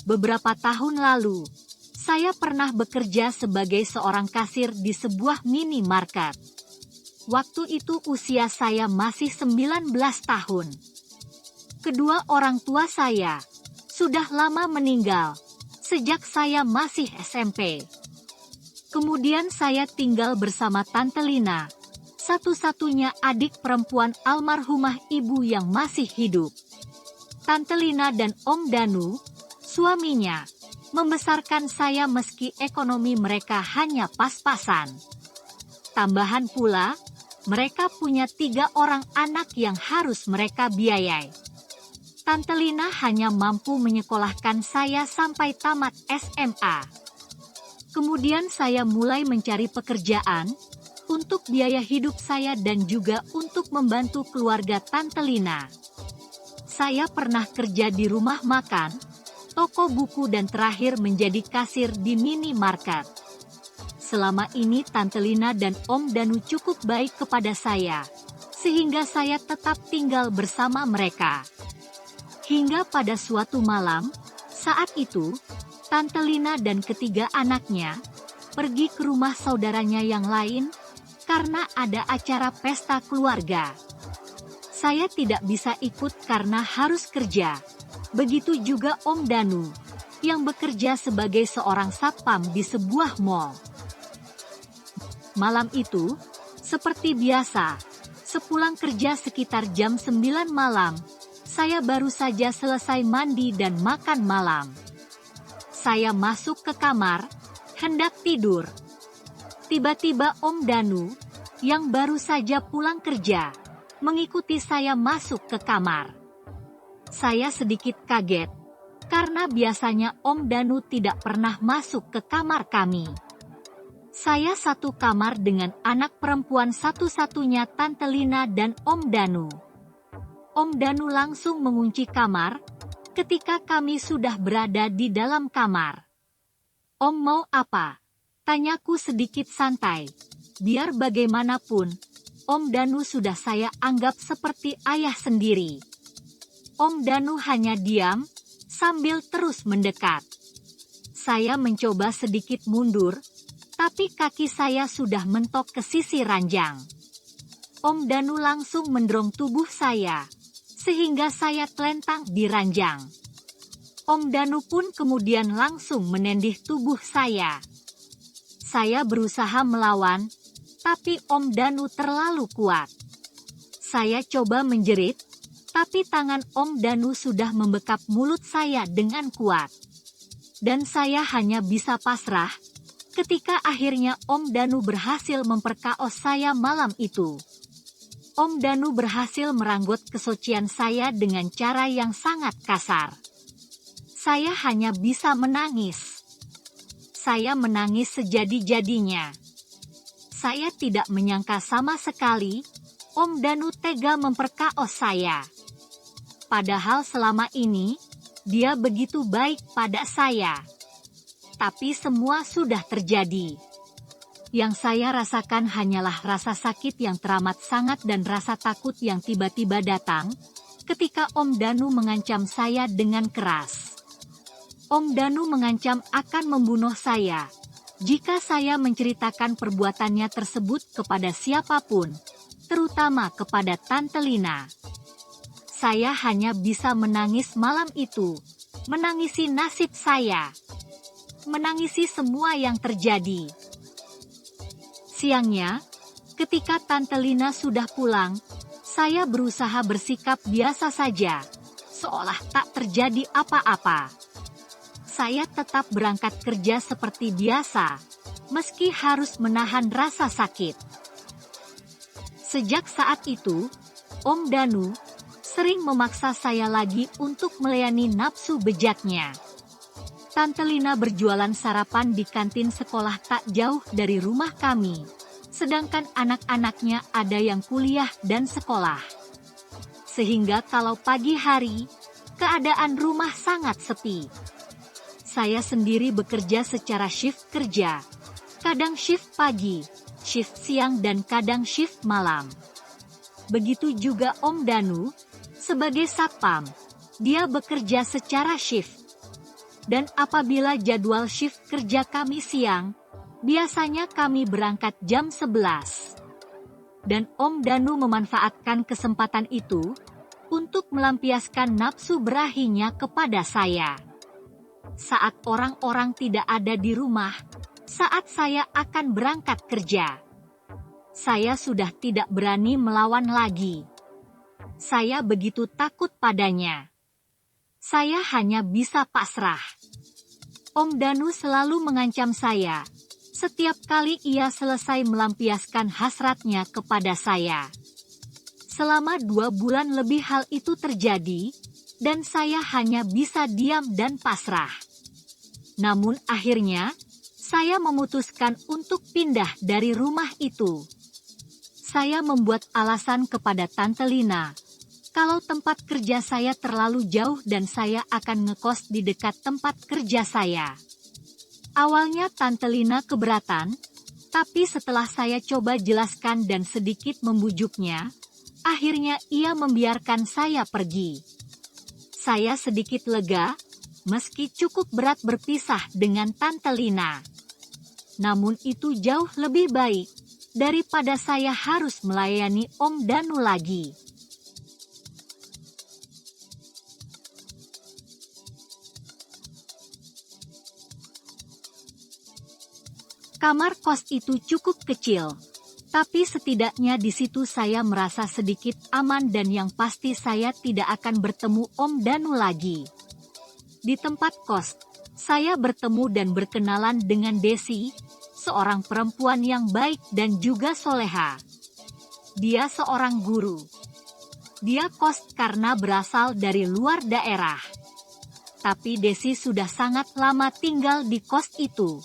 Beberapa tahun lalu, saya pernah bekerja sebagai seorang kasir di sebuah minimarket. Waktu itu usia saya masih 19 tahun. Kedua orang tua saya sudah lama meninggal sejak saya masih SMP. Kemudian saya tinggal bersama Tante Lina, satu-satunya adik perempuan almarhumah ibu yang masih hidup. Tante Lina dan Om Danu, suaminya, membesarkan saya meski ekonomi mereka hanya pas-pasan. Tambahan pula, mereka punya 3 orang anak yang harus mereka biayai. Tante Lina hanya mampu menyekolahkan saya sampai tamat SMA. Kemudian saya mulai mencari pekerjaan untuk biaya hidup saya dan juga untuk membantu keluarga Tante Lina. Saya pernah kerja di rumah makan, toko buku dan terakhir menjadi kasir di minimarket. Selama ini Tante Lina dan Om Danu cukup baik kepada saya, sehingga saya tetap tinggal bersama mereka. Hingga pada suatu malam, saat itu, Tante Lina dan ketiga anaknya pergi ke rumah saudaranya yang lain karena ada acara pesta keluarga. Saya tidak bisa ikut karena harus kerja. Begitu juga Om Danu, yang bekerja sebagai seorang satpam di sebuah mall. Malam itu, seperti biasa, sepulang kerja sekitar jam 9 malam, saya baru saja selesai mandi dan makan malam. Saya masuk ke kamar, hendak tidur. Tiba-tiba Om Danu, yang baru saja pulang kerja, mengikuti saya masuk ke kamar. Saya sedikit kaget, karena biasanya Om Danu tidak pernah masuk ke kamar kami. Saya satu kamar dengan anak perempuan satu-satunya Tante Lina dan Om Danu. Om Danu langsung mengunci kamar, ketika kami sudah berada di dalam kamar. "Om mau apa?" tanyaku sedikit santai. Biar bagaimanapun, Om Danu sudah saya anggap seperti ayah sendiri. Om Danu hanya diam, sambil terus mendekat. Saya mencoba sedikit mundur, tapi kaki saya sudah mentok ke sisi ranjang. Om Danu langsung mendorong tubuh saya, sehingga saya telentang di ranjang. Om Danu pun kemudian langsung menendih tubuh saya. Saya berusaha melawan, tapi Om Danu terlalu kuat. Saya coba menjerit, tapi tangan Om Danu sudah membekap mulut saya dengan kuat. Dan saya hanya bisa pasrah, ketika akhirnya Om Danu berhasil memperkaos saya malam itu. Om Danu berhasil merenggut kesucian saya dengan cara yang sangat kasar. Saya hanya bisa menangis. Saya menangis sejadi-jadinya. Saya tidak menyangka sama sekali, Om Danu tega memperkaos saya. Padahal selama ini, dia begitu baik pada saya. Tapi semua sudah terjadi. Yang saya rasakan hanyalah rasa sakit yang teramat sangat dan rasa takut yang tiba-tiba datang, ketika Om Danu mengancam saya dengan keras. Om Danu mengancam akan membunuh saya, jika saya menceritakan perbuatannya tersebut kepada siapapun, terutama kepada Tante Lina. Saya hanya bisa menangis malam itu, menangisi nasib saya, menangisi semua yang terjadi. Siangnya, ketika Tante Lina sudah pulang, saya berusaha bersikap biasa saja, seolah tak terjadi apa-apa. Saya tetap berangkat kerja seperti biasa, meski harus menahan rasa sakit. Sejak saat itu, Om Danu sering memaksa saya lagi untuk melayani nafsu bejatnya. Tante Lina berjualan sarapan di kantin sekolah tak jauh dari rumah kami, sedangkan anak-anaknya ada yang kuliah dan sekolah. Sehingga kalau pagi hari, keadaan rumah sangat sepi. Saya sendiri bekerja secara shift kerja, kadang shift pagi, shift siang dan kadang shift malam. Begitu juga Om Danu, sebagai satpam, dia bekerja secara shift. Dan apabila jadwal shift kerja kami siang, biasanya kami berangkat jam 11. Dan Om Danu memanfaatkan kesempatan itu untuk melampiaskan nafsu berahinya kepada saya. Saat orang-orang tidak ada di rumah, saat saya akan berangkat kerja, saya sudah tidak berani melawan lagi. Saya begitu takut padanya. Saya hanya bisa pasrah. Om Danu selalu mengancam saya setiap kali ia selesai melampiaskan hasratnya kepada saya. Selama 2 bulan lebih hal itu terjadi, dan saya hanya bisa diam dan pasrah. Namun akhirnya, saya memutuskan untuk pindah dari rumah itu. Saya membuat alasan kepada Tante Lina, kalau tempat kerja saya terlalu jauh dan saya akan ngekos di dekat tempat kerja saya. Awalnya Tante Lina keberatan, tapi setelah saya coba jelaskan dan sedikit membujuknya, akhirnya ia membiarkan saya pergi. Saya sedikit lega, meski cukup berat berpisah dengan Tante Lina. Namun itu jauh lebih baik daripada saya harus melayani Om Danu lagi. Kamar kos itu cukup kecil, tapi setidaknya di situ saya merasa sedikit aman dan yang pasti saya tidak akan bertemu Om Danu lagi. Di tempat kos, saya bertemu dan berkenalan dengan Desi, seorang perempuan yang baik dan juga soleha. Dia seorang guru. Dia kos karena berasal dari luar daerah. Tapi Desi sudah sangat lama tinggal di kos itu.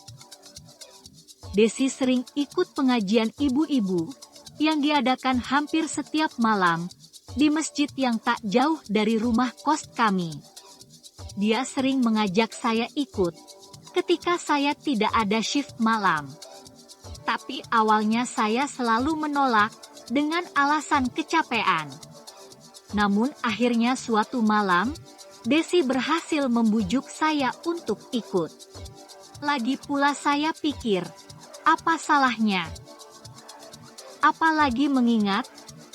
Desi sering ikut pengajian ibu-ibu yang diadakan hampir setiap malam di masjid yang tak jauh dari rumah kos kami. Dia sering mengajak saya ikut ketika saya tidak ada shift malam. Tapi awalnya saya selalu menolak dengan alasan kecapean. Namun akhirnya suatu malam, Desi berhasil membujuk saya untuk ikut. Lagi pula saya pikir, apa salahnya? Apalagi mengingat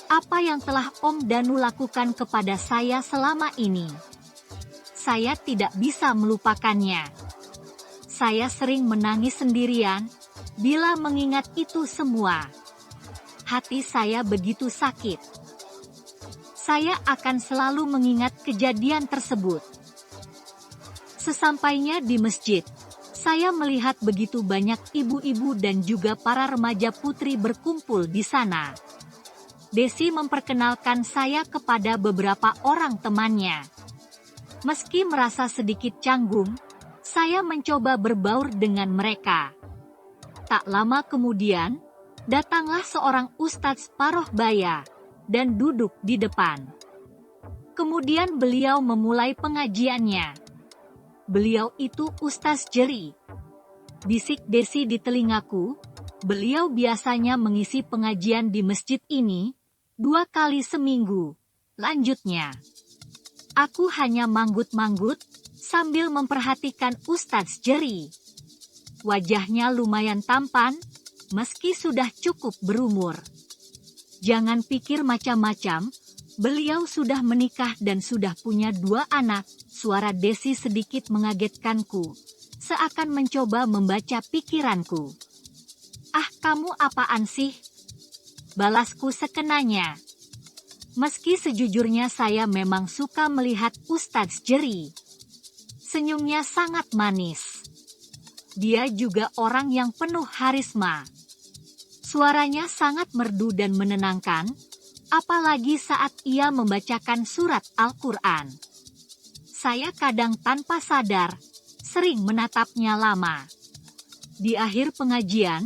apa yang telah Om Danu lakukan kepada saya selama ini. Saya tidak bisa melupakannya. Saya sering menangis sendirian bila mengingat itu semua. Hati saya begitu sakit. Saya akan selalu mengingat kejadian tersebut. Sesampainya di masjid, saya melihat begitu banyak ibu-ibu dan juga para remaja putri berkumpul di sana. Desi memperkenalkan saya kepada beberapa orang temannya. Meski merasa sedikit canggung, saya mencoba berbaur dengan mereka. Tak lama kemudian, datanglah seorang ustadz paroh baya dan duduk di depan. Kemudian beliau memulai pengajiannya. Beliau itu Ustaz Jeri. Bisik Desi di telingaku, beliau biasanya mengisi pengajian di masjid ini 2 kali seminggu. Lanjutnya, aku hanya manggut-manggut sambil memperhatikan Ustaz Jeri. Wajahnya lumayan tampan, meski sudah cukup berumur. Jangan pikir macam-macam, beliau sudah menikah dan sudah punya 2 anak. Suara Desi sedikit mengagetkanku, seakan mencoba membaca pikiranku. Ah, kamu apaan sih? Balasku sekenanya. Meski sejujurnya saya memang suka melihat Ustadz Jeri. Senyumnya sangat manis. Dia juga orang yang penuh harisma. Suaranya sangat merdu dan menenangkan, apalagi saat ia membacakan surat Al-Quran. Saya kadang tanpa sadar, sering menatapnya lama. Di akhir pengajian,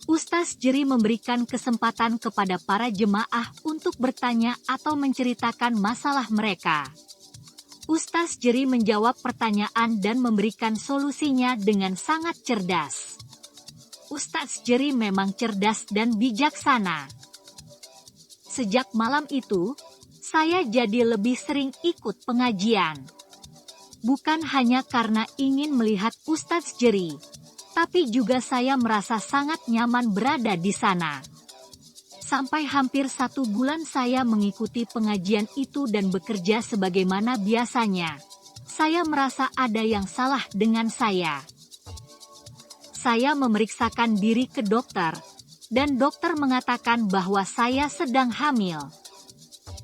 Ustaz Jeri memberikan kesempatan kepada para jemaah untuk bertanya atau menceritakan masalah mereka. Ustaz Jeri menjawab pertanyaan dan memberikan solusinya dengan sangat cerdas. Ustaz Jeri memang cerdas dan bijaksana. Sejak malam itu, saya jadi lebih sering ikut pengajian. Bukan hanya karena ingin melihat Ustadz Jerry, tapi juga saya merasa sangat nyaman berada di sana. Sampai hampir 1 bulan saya mengikuti pengajian itu dan bekerja sebagaimana biasanya. Saya merasa ada yang salah dengan saya. Saya memeriksakan diri ke dokter, dan dokter mengatakan bahwa saya sedang hamil.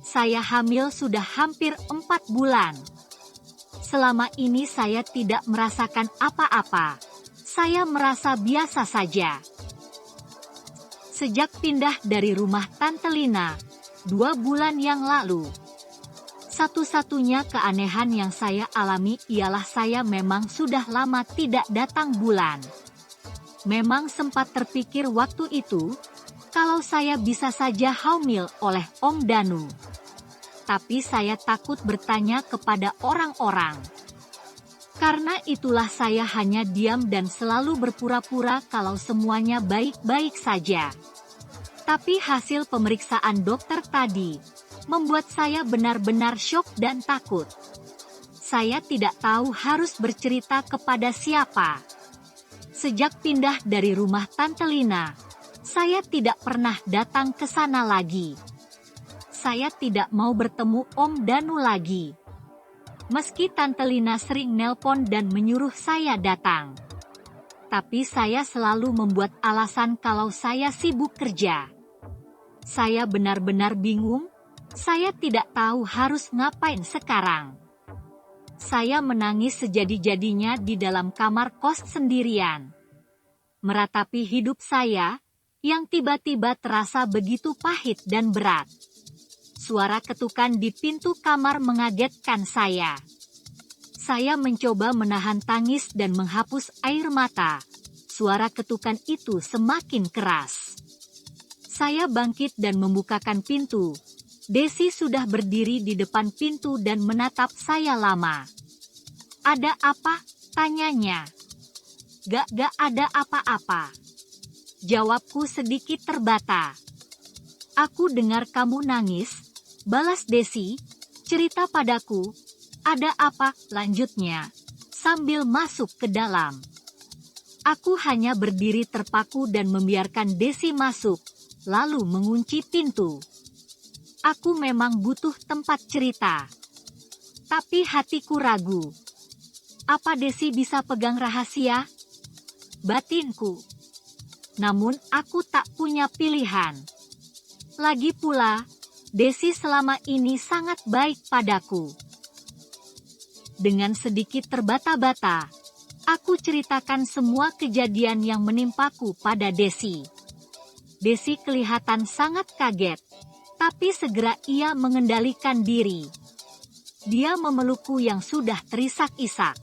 Saya hamil sudah hampir 4 bulan. Selama ini saya tidak merasakan apa-apa. Saya merasa biasa saja. Sejak pindah dari rumah Tante Lina, 2 bulan yang lalu, satu-satunya keanehan yang saya alami ialah saya memang sudah lama tidak datang bulan. Memang sempat terpikir waktu itu, kalau saya bisa saja hamil oleh Om Danu. Tapi saya takut bertanya kepada orang-orang. Karena itulah saya hanya diam dan selalu berpura-pura kalau semuanya baik-baik saja. Tapi hasil pemeriksaan dokter tadi membuat saya benar-benar syok dan takut. Saya tidak tahu harus bercerita kepada siapa. Sejak pindah dari rumah Tante Lina, saya tidak pernah datang ke sana lagi. Saya tidak mau bertemu Om Danu lagi. Meski Tante Lina sering nelpon dan menyuruh saya datang. Tapi saya selalu membuat alasan kalau saya sibuk kerja. Saya benar-benar bingung, saya tidak tahu harus ngapain sekarang. Saya menangis sejadi-jadinya di dalam kamar kos sendirian. Meratapi hidup saya, yang tiba-tiba terasa begitu pahit dan berat. Suara ketukan di pintu kamar mengagetkan saya. Saya mencoba menahan tangis dan menghapus air mata. Suara ketukan itu semakin keras. Saya bangkit dan membukakan pintu. Desi sudah berdiri di depan pintu dan menatap saya lama. "Ada apa?" tanyanya. Gak ada apa-apa." Jawabku sedikit terbata. "Aku dengar kamu nangis," balas Desi. "Cerita padaku, ada apa?" lanjutnya, sambil masuk ke dalam. Aku hanya berdiri terpaku dan membiarkan Desi masuk, lalu mengunci pintu. Aku memang butuh tempat cerita. Tapi hatiku ragu. Apa Desi bisa pegang rahasia? Batinku. Namun aku tak punya pilihan. Lagi pula, Desi selama ini sangat baik padaku. Dengan sedikit terbata-bata, aku ceritakan semua kejadian yang menimpaku pada Desi. Desi kelihatan sangat kaget, tapi segera ia mengendalikan diri. Dia memelukku yang sudah terisak-isak.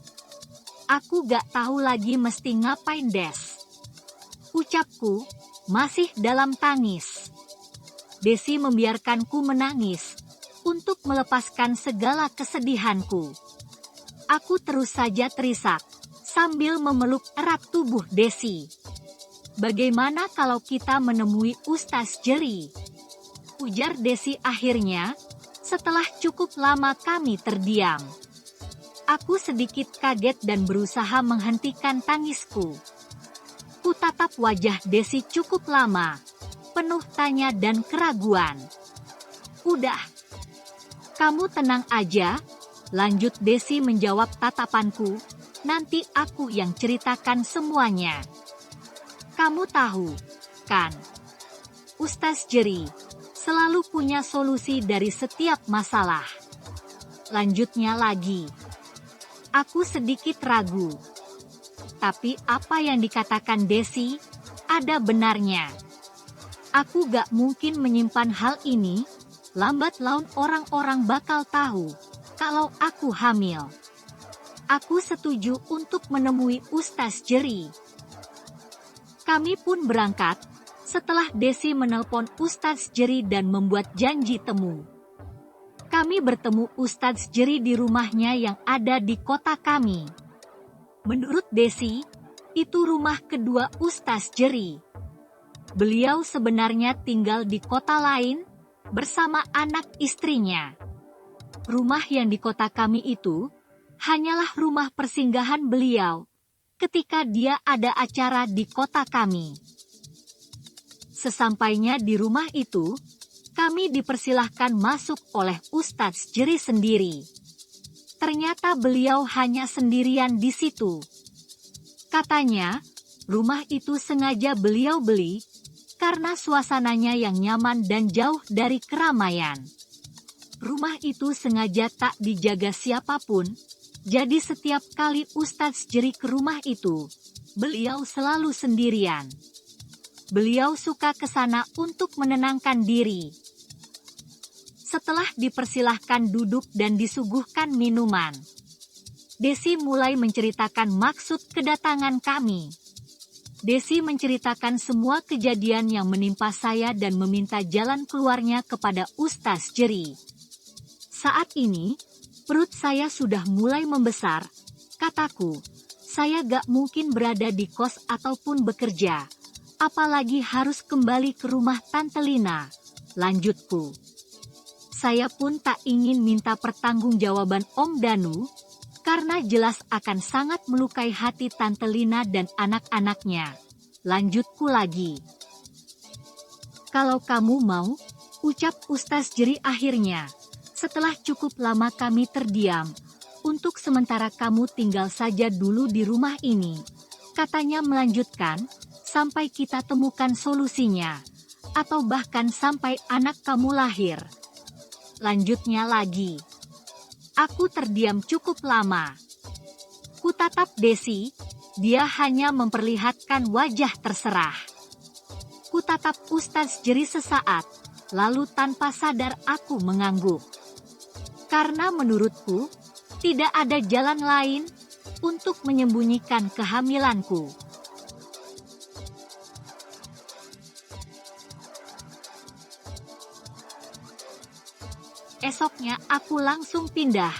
Aku gak tahu lagi mesti ngapain, Des. Ucapku, masih dalam tangis. Desi membiarkanku menangis, untuk melepaskan segala kesedihanku. Aku terus saja terisak, sambil memeluk erat tubuh Desi. "Bagaimana kalau kita menemui Ustadz Jerry?" ujar Desi akhirnya, setelah cukup lama kami terdiam. Aku sedikit kaget dan berusaha menghentikan tangisku. Kutatap wajah Desi cukup lama, penuh tanya dan keraguan. "Udah. Kamu tenang aja," lanjut Desi menjawab tatapanku, "nanti aku yang ceritakan semuanya. Kamu tahu, kan? Ustadz Jerry selalu punya solusi dari setiap masalah." Lanjutnya lagi. Aku sedikit ragu. Tapi apa yang dikatakan Desi, ada benarnya. Aku gak mungkin menyimpan hal ini, lambat laun orang-orang bakal tahu kalau aku hamil. Aku setuju untuk menemui Ustadz Jerry. Kami pun berangkat, setelah Desi menelpon Ustadz Jerry dan membuat janji temu. Kami bertemu Ustadz Jerry di rumahnya yang ada di kota kami. Menurut Desi, itu rumah kedua Ustadz Jerry. Beliau sebenarnya tinggal di kota lain, bersama anak istrinya. Rumah yang di kota kami itu, hanyalah rumah persinggahan beliau ketika dia ada acara di kota kami. Sesampainya di rumah itu, kami dipersilahkan masuk oleh Ustadz Jeri sendiri. Ternyata beliau hanya sendirian di situ. Katanya, rumah itu sengaja beliau beli karena suasananya yang nyaman dan jauh dari keramaian. Rumah itu sengaja tak dijaga siapapun, jadi setiap kali Ustadz Jeri ke rumah itu, beliau selalu sendirian. Beliau suka ke sana untuk menenangkan diri. Setelah dipersilahkan duduk dan disuguhkan minuman, Desi mulai menceritakan maksud kedatangan kami. Desi menceritakan semua kejadian yang menimpa saya dan meminta jalan keluarnya kepada Ustadz Jeri. Saat ini, perut saya sudah mulai membesar, kataku. Saya gak mungkin berada di kos ataupun bekerja, apalagi harus kembali ke rumah Tante Lina, lanjutku. Saya pun tak ingin minta pertanggungjawaban Om Danu, karena jelas akan sangat melukai hati Tante Lina dan anak-anaknya, lanjutku lagi. Kalau kamu mau, ucap Ustadz Jeri akhirnya. Setelah cukup lama kami terdiam, untuk sementara kamu tinggal saja dulu di rumah ini, katanya melanjutkan, sampai kita temukan solusinya, atau bahkan sampai anak kamu lahir. Lanjutnya lagi. Aku terdiam cukup lama. Kutatap Desi, dia hanya memperlihatkan wajah terserah. Kutatap Ustadz Jeri sesaat, lalu tanpa sadar aku mengangguk. Karena menurutku, tidak ada jalan lain untuk menyembunyikan kehamilanku. Esoknya aku langsung pindah,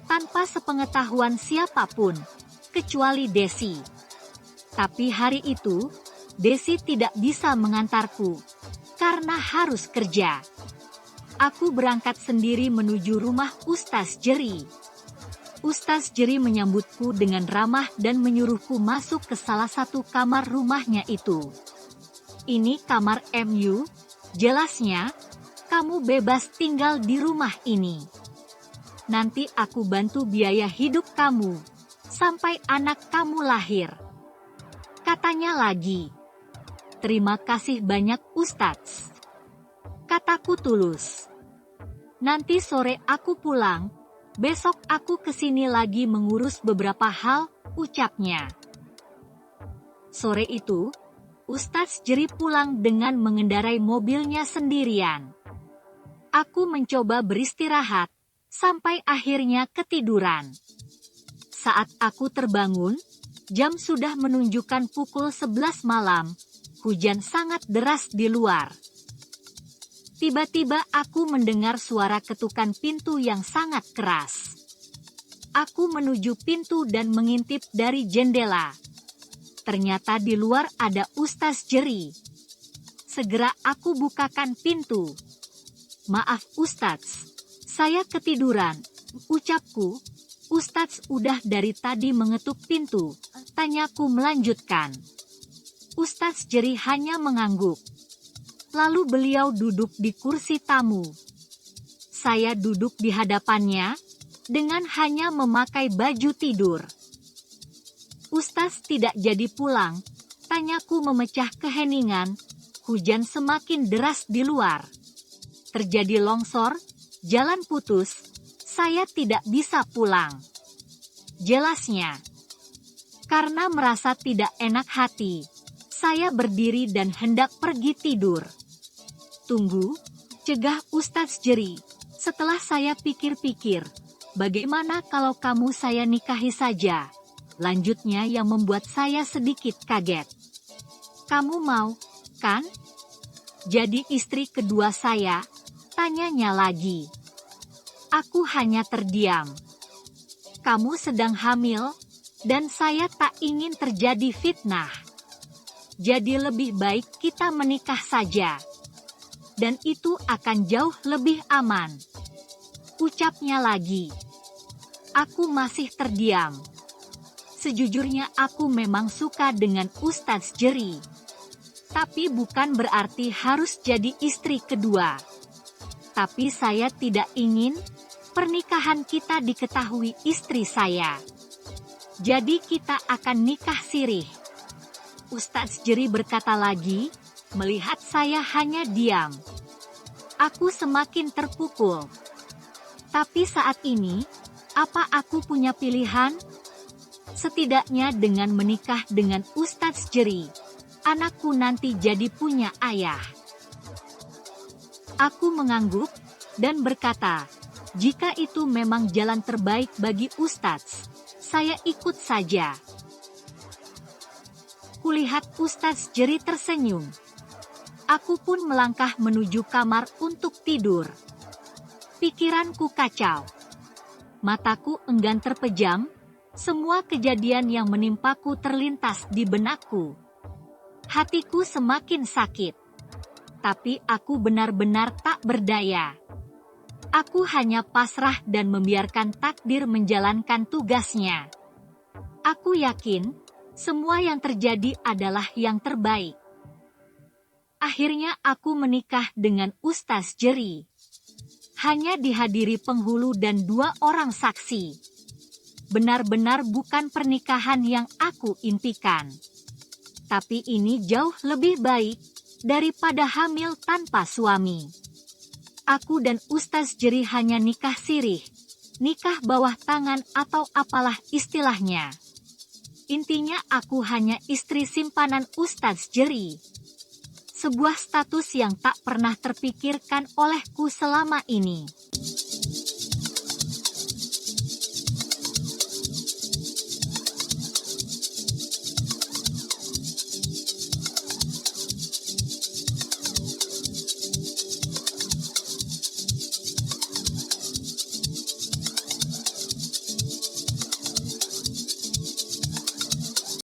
tanpa sepengetahuan siapapun, kecuali Desi. Tapi hari itu, Desi tidak bisa mengantarku, karena harus kerja. Aku berangkat sendiri menuju rumah Ustadz Jeri. Ustadz Jeri menyambutku dengan ramah dan menyuruhku masuk ke salah satu kamar rumahnya itu. Ini kamar MU, jelasnya, kamu bebas tinggal di rumah ini. Nanti aku bantu biaya hidup kamu, sampai anak kamu lahir. Katanya lagi. Terima kasih banyak Ustadz. Kataku tulus. Nanti sore aku pulang, besok aku kesini lagi mengurus beberapa hal, ucapnya. Sore itu, Ustadz Jeri pulang dengan mengendarai mobilnya sendirian. Aku mencoba beristirahat, sampai akhirnya ketiduran. Saat aku terbangun, jam sudah menunjukkan pukul 11 malam, hujan sangat deras di luar. Tiba-tiba aku mendengar suara ketukan pintu yang sangat keras. Aku menuju pintu dan mengintip dari jendela. Ternyata di luar ada Ustadz Jeri. Segera aku bukakan pintu. Maaf Ustadz, saya ketiduran, ucapku. Ustadz udah dari tadi mengetuk pintu, tanyaku melanjutkan. Ustadz Jeri hanya mengangguk. Lalu beliau duduk di kursi tamu. Saya duduk di hadapannya, dengan hanya memakai baju tidur. Ustadz tidak jadi pulang, tanyaku memecah keheningan, hujan semakin deras di luar. Terjadi longsor, jalan putus, saya tidak bisa pulang. Jelasnya, karena merasa tidak enak hati, saya berdiri dan hendak pergi tidur. Tunggu, cegah Ustadz Jeri. Setelah saya pikir-pikir, bagaimana kalau kamu saya nikahi saja? Lanjutnya yang membuat saya sedikit kaget. Kamu mau, kan? Jadi istri kedua saya? Tanyanya lagi. Aku hanya terdiam. Kamu sedang hamil, dan saya tak ingin terjadi fitnah. Jadi lebih baik kita menikah saja. Dan itu akan jauh lebih aman. Ucapnya lagi. Aku masih terdiam. Sejujurnya aku memang suka dengan Ustadz Jeri. Tapi bukan berarti harus jadi istri kedua. Tapi saya tidak ingin pernikahan kita diketahui istri saya. Jadi kita akan nikah sirih. Ustadz Jeri berkata lagi, melihat saya hanya diam. Aku semakin terpukul. Tapi saat ini, apa aku punya pilihan? Setidaknya dengan menikah dengan Ustadz Jeri, anakku nanti jadi punya ayah. Aku mengangguk dan berkata, jika itu memang jalan terbaik bagi Ustadz, saya ikut saja. Kulihat Ustadz Jeri tersenyum. Aku pun melangkah menuju kamar untuk tidur. Pikiranku kacau. Mataku enggan terpejam, semua kejadian yang menimpaku terlintas di benakku. Hatiku semakin sakit. Tapi aku benar-benar tak berdaya. Aku hanya pasrah dan membiarkan takdir menjalankan tugasnya. Aku yakin, semua yang terjadi adalah yang terbaik. Akhirnya aku menikah dengan Ustadz Jeri. Hanya dihadiri penghulu dan 2 orang saksi. Benar-benar bukan pernikahan yang aku impikan. Tapi ini jauh lebih baik daripada hamil tanpa suami. Aku dan Ustadz Jeri hanya nikah sirih, nikah bawah tangan atau apalah istilahnya. Intinya aku hanya istri simpanan Ustadz Jeri. Sebuah status yang tak pernah terpikirkan olehku selama ini.